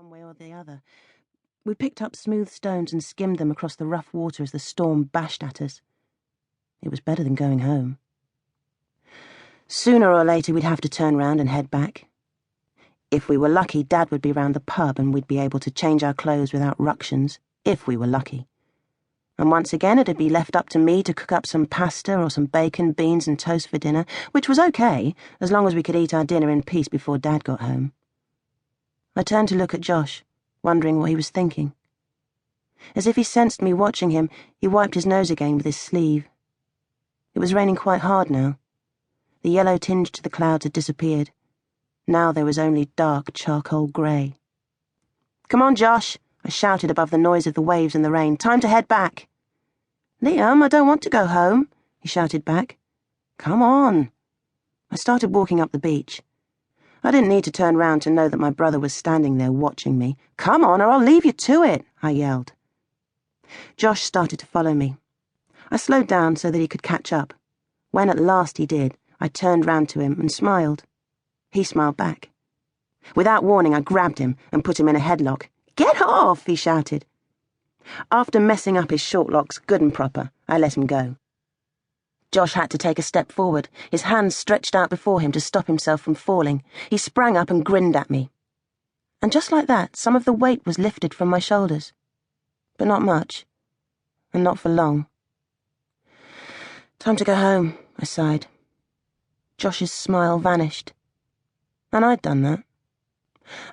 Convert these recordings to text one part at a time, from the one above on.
one way or the other. We picked up smooth stones and skimmed them across the rough water as the storm bashed at us. It was better than going home. Sooner or later we'd have to turn round and head back. If we were lucky, Dad would be round the pub and we'd be able to change our clothes without ructions, if we were lucky. And once again it'd be left up to me to cook up some pasta or some bacon, beans and toast for dinner, which was okay, as long as we could eat our dinner in peace before Dad got home. I turned to look at Josh, wondering what he was thinking. As if he sensed me watching him, he wiped his nose again with his sleeve. It was raining quite hard now. The yellow tinge to the clouds had disappeared. Now there was only dark charcoal grey. "Come on, Josh," I shouted above the noise of the waves and the rain. "Time to head back." "Liam, I don't want to go home," he shouted back. "Come on." I started walking up the beach. I didn't need to turn round to know that my brother was standing there watching me. "Come on, or I'll leave you to it," I yelled. Josh started to follow me. I slowed down so that he could catch up. When at last he did, I turned round to him and smiled. He smiled back. Without warning, I grabbed him and put him in a headlock. "Get off!" he shouted. After messing up his short locks good and proper, I let him go. Josh had to take a step forward, his hands stretched out before him to stop himself from falling. He sprang up and grinned at me. And just like that, some of the weight was lifted from my shoulders. But not much. And not for long. "Time to go home," I sighed. Josh's smile vanished. And I'd done that.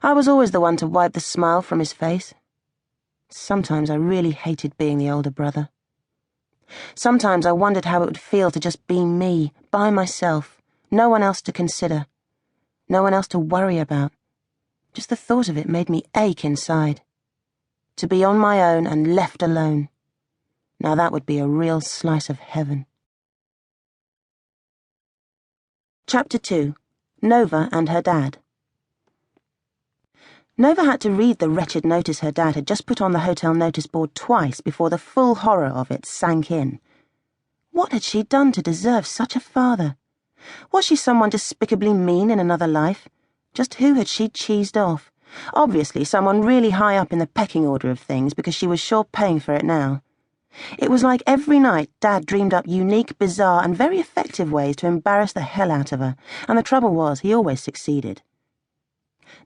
I was always the one to wipe the smile from his face. Sometimes I really hated being the older brother. Sometimes I wondered how it would feel to just be me, by myself, no one else to consider, no one else to worry about. Just the thought of it made me ache inside. To be on my own and left alone. Now that would be a real slice of heaven. Chapter 2. Nova and her dad. Nova had to read the wretched notice her dad had just put on the hotel notice board twice before the full horror of it sank in. What had she done to deserve such a father? Was she someone despicably mean in another life? Just who had she cheesed off? Obviously someone really high up in the pecking order of things, because she was sure paying for it now. It was like every night Dad dreamed up unique, bizarre and very effective ways to embarrass the hell out of her, and the trouble was he always succeeded.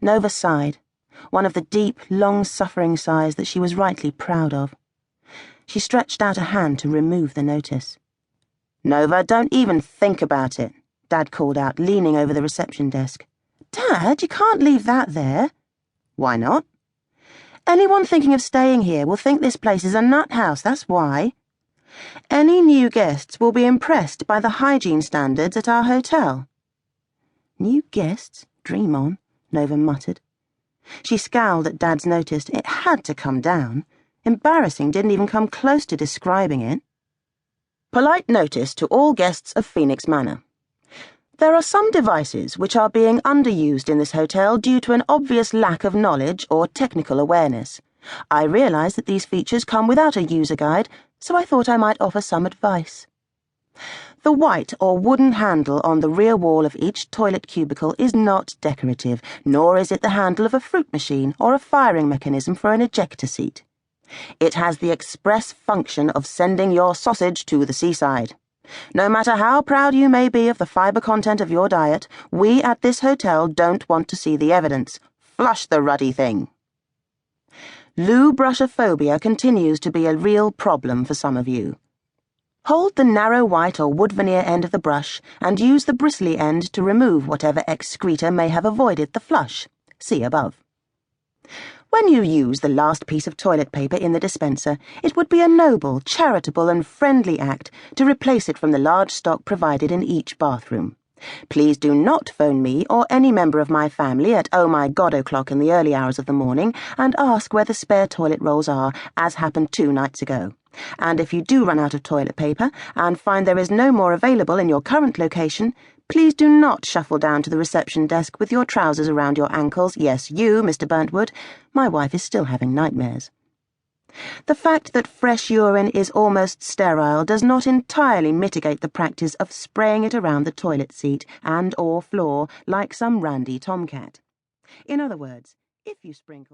Nova sighed. One of the deep, long-suffering sighs that she was rightly proud of. She stretched out a hand to remove the notice. "Nova, don't even think about it," Dad called out, leaning over the reception desk. "Dad, you can't leave that there." "Why not?" "Anyone thinking of staying here will think this place is a nut house, that's why. Any new guests will be impressed by the hygiene standards at our hotel." "New guests? Dream on," Nova muttered. She scowled at Dad's notice. It had to come down. Embarrassing didn't even come close to describing it. "Polite notice to all guests of Phoenix Manor. There are some devices which are being underused in this hotel due to an obvious lack of knowledge or technical awareness. I realize that these features come without a user guide, so I thought I might offer some advice. The white or wooden handle on the rear wall of each toilet cubicle is not decorative, nor is it the handle of a fruit machine or a firing mechanism for an ejector seat. It has the express function of sending your sausage to the seaside. No matter how proud you may be of the fiber content of your diet, we at this hotel don't want to see the evidence. Flush the ruddy thing. Loo brushophobia continues to be a real problem for some of you. Hold the narrow white or wood veneer end of the brush and use the bristly end to remove whatever excreta may have avoided the flush. See above. When you use the last piece of toilet paper in the dispenser, it would be a noble, charitable and friendly act to replace it from the large stock provided in each bathroom. Please do not phone me or any member of my family at oh my god o'clock in the early hours of the morning and ask where the spare toilet rolls are, as happened 2 nights ago. And if you do run out of toilet paper and find there is no more available in your current location, please do not shuffle down to the reception desk with your trousers around your ankles. Yes, you, Mr. Burntwood. My wife is still having nightmares. The fact that fresh urine is almost sterile does not entirely mitigate the practice of spraying it around the toilet seat and or floor like some randy tomcat. In other words, if you sprinkle